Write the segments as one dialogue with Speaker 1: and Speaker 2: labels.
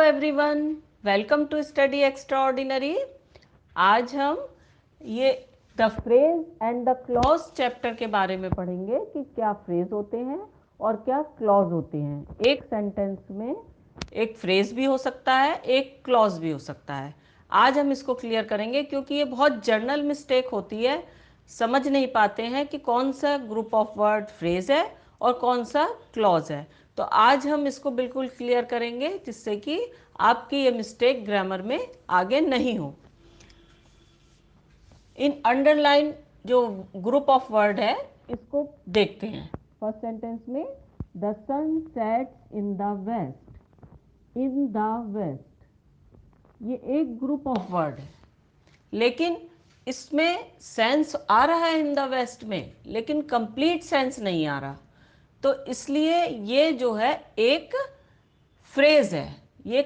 Speaker 1: Everyone, welcome to study extraordinary. आज हम ये the phrase and the clause chapter के बारे में पढ़ेंगे कि क्या फ्रेज होते हैं और क्या क्लॉज होते हैं। एक सेंटेंस में एक फ्रेज भी हो सकता है, एक क्लॉज भी हो सकता है। आज हम इसको क्लियर करेंगे क्योंकि ये बहुत जर्नल मिस्टेक होती है, समझ नहीं पाते हैं कि कौन सा ग्रुप ऑफ वर्ड फ्रेज है और कौन सा क्लॉज है। तो आज हम इसको बिल्कुल क्लियर करेंगे जिससे कि आपकी ये मिस्टेक ग्रामर में आगे नहीं हो। इन अंडरलाइन जो ग्रुप ऑफ वर्ड है इसको देखते हैं। फर्स्ट सेंटेंस में the sun sets in the west. In the west ये एक ग्रुप ऑफ वर्ड है, लेकिन इसमें सेंस आ रहा है इन द वेस्ट में, लेकिन कंप्लीट सेंस नहीं आ रहा। तो इसलिए ये जो है एक फ्रेज है, ये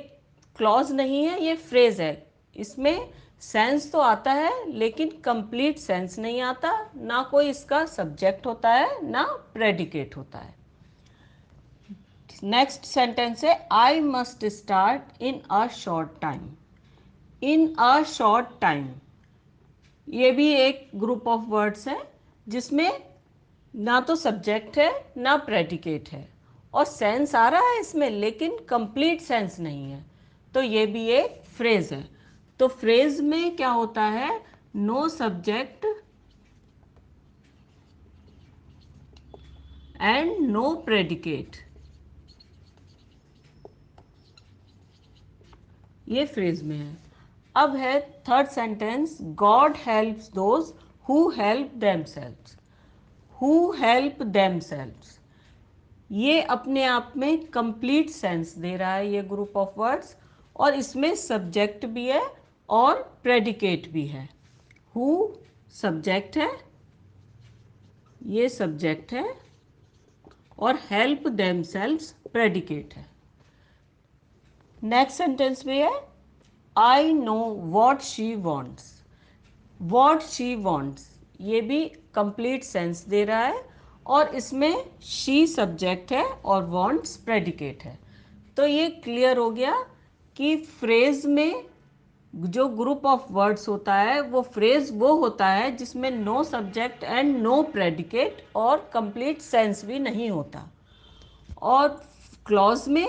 Speaker 1: क्लॉज नहीं है, ये फ्रेज है। इसमें सेंस तो आता है लेकिन कंप्लीट सेंस नहीं आता, ना कोई इसका सब्जेक्ट होता है ना प्रेडिकेट होता है। नेक्स्ट सेंटेंस है I must start in a short time. In a short time ये भी एक ग्रुप ऑफ वर्ड्स है जिसमें ना तो सब्जेक्ट है ना प्रेडिकेट है और सेंस आ रहा है इसमें लेकिन कंप्लीट सेंस नहीं है, तो ये भी एक फ्रेज है। तो फ्रेज में क्या होता है, no subject and no predicate, ये फ्रेज में है। अब है third sentence God helps those who help themselves. Who help themselves ये अपने आप में कंप्लीट सेंस दे रहा है ये ग्रुप ऑफ वर्ड्स, और इसमें सब्जेक्ट भी है और प्रेडिकेट भी है। हु सब्जेक्ट है, ये सब्जेक्ट है, और हेल्प देमसेल्व्स प्रेडिकेट है। नेक्स्ट सेंटेंस में है I know what she wants. What she wants ये भी कंप्लीट सेंस दे रहा है और इसमें शी सब्जेक्ट है और वॉन्ट्स प्रेडिकेट है। तो ये क्लियर हो गया कि फ्रेज में जो ग्रुप ऑफ वर्ड्स होता है वो फ्रेज वो होता है जिसमें no subject and no predicate और कंप्लीट सेंस भी नहीं होता, और क्लॉज में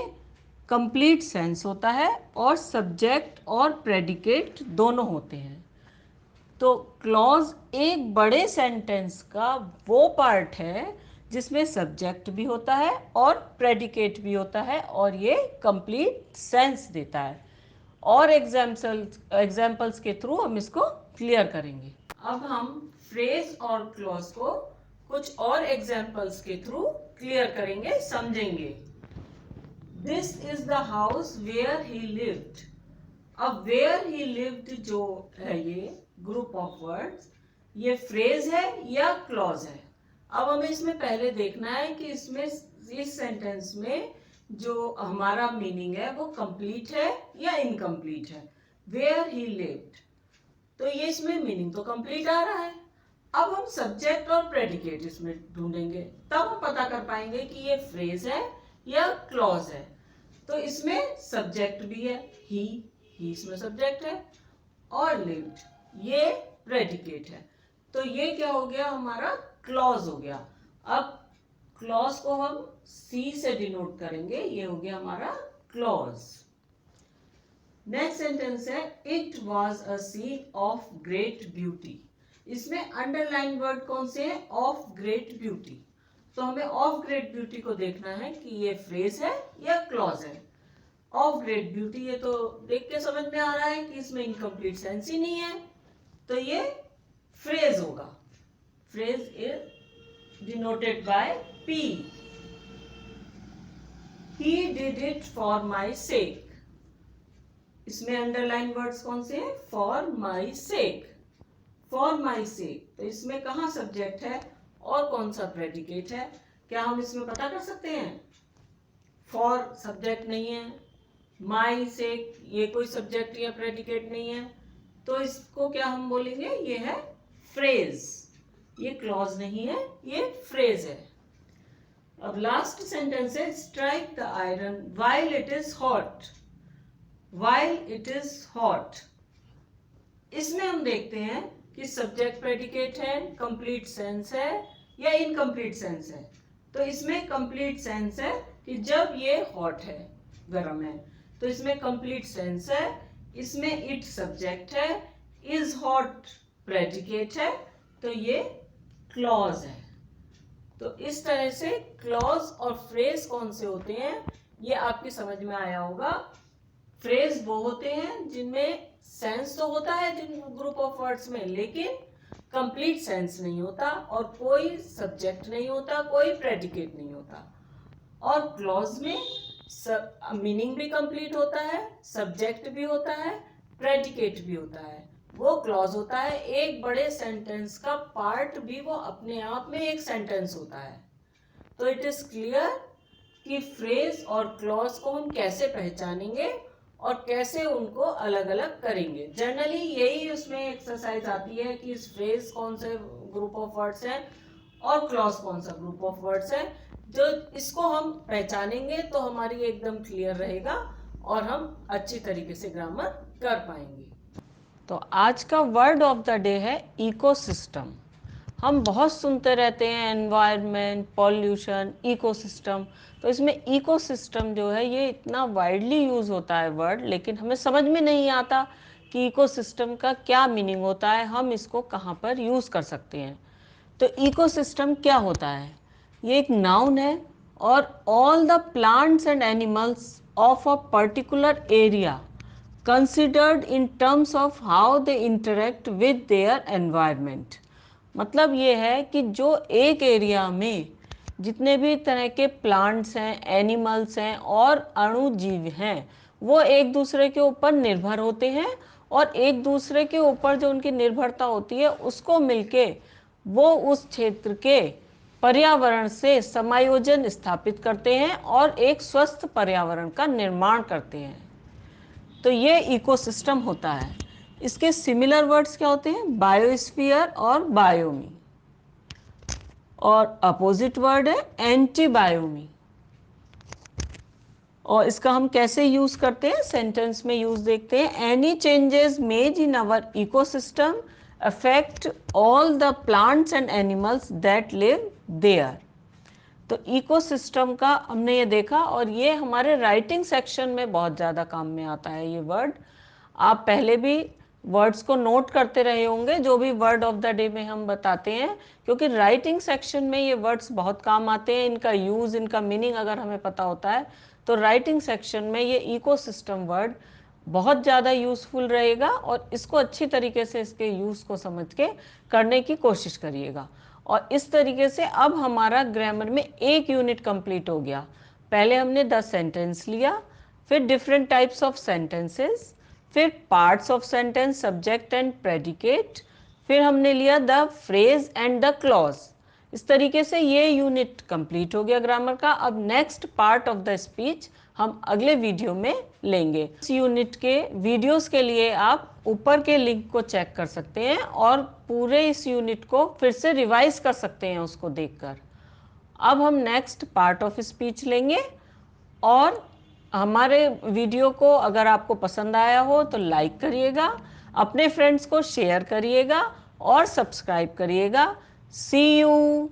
Speaker 1: कंप्लीट सेंस होता है और सब्जेक्ट और प्रेडिकेट दोनों होते हैं। तो क्लॉज एक बड़े सेंटेंस का वो पार्ट है जिसमें सब्जेक्ट भी होता है और प्रेडिकेट भी होता है और ये कंप्लीट सेंस देता है। और एग्जाम्पल्स के थ्रू हम इसको क्लियर करेंगे। अब हम फ्रेज और क्लॉज को कुछ और एग्जाम्पल्स के थ्रू क्लियर करेंगे, समझेंगे। This is the house where he lived. अब वेयर ही लिव्ड जो है ये ग्रुप ऑफ वर्ड्स, ये फ्रेज है या क्लॉज है। अब हमें इसमें पहले देखना है कि इसमें इस सेंटेंस में जो हमारा मीनिंग है वो कंप्लीट है या इनकम्प्लीट है। वेयर ही लिव्ड, तो ये इसमें मीनिंग तो कंप्लीट आ रहा है। अब हम सब्जेक्ट और प्रेडिकेट इसमें ढूंढेंगे, तब हम पता कर पाएंगे कि ये फ्रेज है या क्लॉज है। तो इसमें सब्जेक्ट भी है, ही इसमें सब्जेक्ट है, और लिव्ड ये प्रेडिकेट है। तो ये क्या हो गया, हमारा क्लॉज हो गया। अब क्लॉज को हम सी से डिनोट करेंगे, ये हो गया हमारा क्लॉज। नेक्स्ट सेंटेंस है it was a scene of great beauty. इसमें अंडरलाइन वर्ड कौन से है, ऑफ ग्रेट ब्यूटी। तो हमें ऑफ ग्रेट ब्यूटी को देखना है कि ये फ्रेज है या क्लॉज है। ऑफ ग्रेट ब्यूटी ये तो देख के समझ में आ रहा है कि इसमें इनकम्प्लीट सेंस ही नहीं है, तो ये फ्रेज होगा। Phrase is denoted by P. He did it for my sake. इसमें अंडरलाइन वर्ड्स कौन से हैं, for my sec. For my सेक, तो इसमें कहाँ सब्जेक्ट है और कौन सा प्रेडिकेट है, क्या हम इसमें पता कर सकते हैं। फॉर सब्जेक्ट नहीं है, माई सेक ये कोई सब्जेक्ट या प्रेडिकेट नहीं है, तो इसको क्या हम बोलेंगे, ये है फ्रेज। ये क्लॉज नहीं है, ये फ्रेज है। अब लास्ट सेंटेंस है strike the iron while it is hot. while it is hot। इसमें हम देखते हैं कि सब्जेक्ट प्रेडिकेट है, कंप्लीट सेंस है या इनकम्प्लीट सेंस है। तो इसमें कंप्लीट सेंस है कि जब ये हॉट है, गर्म है, तो इसमें कंप्लीट सेंस है। इसमें इट सब्जेक्ट है, इज हॉट प्रेडिकेट है, तो ये क्लॉज है। तो इस तरह से क्लॉज और फ्रेज कौन से होते हैं ये आपकी समझ में आया होगा। फ्रेज वो होते हैं जिनमें सेंस तो होता है जिन ग्रुप ऑफ वर्ड्स में, लेकिन कंप्लीट सेंस नहीं होता और कोई सब्जेक्ट नहीं होता, कोई प्रेडिकेट नहीं होता। और क्लॉज में मीनिंग भी कंप्लीट होता है, सब्जेक्ट भी होता है, प्रेडिकेट भी होता है। वो क्लॉज होता है एक बड़े सेंटेंस का पार्ट भी, वो अपने आप में एक सेंटेंस होता है। तो इट इज क्लियर कि फ्रेज और क्लॉज को हम कैसे पहचानेंगे और कैसे उनको अलग अलग करेंगे। जनरली यही उसमें एक्सरसाइज आती है कि इस फ्रेज कौन से ग्रुप ऑफ वर्ड्स हैं और क्लॉज कौन सा ग्रुप ऑफ वर्ड्स है। जो इसको हम पहचानेंगे तो हमारी एकदम क्लियर रहेगा और हम अच्छी तरीके से ग्रामर कर पाएंगे। तो आज का वर्ड ऑफ द डे है इकोसिस्टम। हम बहुत सुनते रहते हैं एनवायरनमेंट, पॉल्यूशन, इकोसिस्टम। तो इसमें इकोसिस्टम जो है ये इतना वाइडली यूज होता है वर्ड, लेकिन हमें समझ में नहीं आता कि इकोसिस्टम का क्या मीनिंग होता है, हम इसको कहाँ पर यूज कर सकते हैं। तो इकोसिस्टम क्या होता है? ये एक नाउन है और all the plants and animals of a particular area considered in terms of how they interact with their environment। मतलब ये है कि जो एक एरिया में जितने भी तरह के प्लांट्स हैं, एनिमल्स हैं और अणुजीव हैं, वो एक दूसरे के ऊपर निर्भर होते हैं और एक दूसरे के ऊपर जो उनकी निर्भरता होती है उसको मिलके वो उस क्षेत्र के पर्यावरण से समायोजन स्थापित करते हैं और एक स्वस्थ पर्यावरण का निर्माण करते हैं। तो ये इकोसिस्टम होता है। इसके सिमिलर वर्ड्स क्या होते हैं? बायोस्फीयर और बायोमी। और अपोजिट वर्ड है एंटीबायोमी। और इसका हम कैसे यूज करते हैं? सेंटेंस में यूज देखते हैं। Any changes made in our ecosystem affect all the plants and animals that live there. तो इकोसिस्टम का हमने ये देखा और ये हमारे राइटिंग सेक्शन में बहुत ज़्यादा काम में आता है ये वर्ड। आप पहले भी वर्ड्स को नोट करते रहे होंगे जो भी वर्ड ऑफ द डे में हम बताते हैं, क्योंकि राइटिंग सेक्शन में ये वर्ड्स बहुत काम आते हैं। इनका यूज़, इनका मीनिंग अगर हमें पता होता है तो राइटिंग सेक्शन में ये इकोसिस्टम वर्ड बहुत ज़्यादा यूज़फुल रहेगा और इसको अच्छी तरीके से इसके यूज़ को समझ के करने की कोशिश करिएगा। और इस तरीके से अब हमारा ग्रामर में एक यूनिट कंप्लीट हो गया। पहले हमने 10 सेंटेंस लिया, फिर डिफरेंट टाइप्स ऑफ सेंटेंसेस, फिर parts of sentence, subject and predicate, फिर हमने लिया the phrase and the clause. इस तरीके से ये यूनिट कंप्लीट हो गया ग्रामर का। अब next part of the speech हम अगले वीडियो में लेंगे। इस यूनिट के वीडियोस के लिए आप ऊपर के लिंक को चेक कर सकते हैं और पूरे इस यूनिट को फिर से रिवाइज कर सकते हैं उसको देखकर। अब हम नेक्स्ट पार्ट ऑफ स्पीच लेंगे और हमारे वीडियो को अगर आपको पसंद आया हो तो लाइक करिएगा, अपने फ्रेंड्स को शेयर करिएगा और सब्सक्राइब करिएगा। सी यू।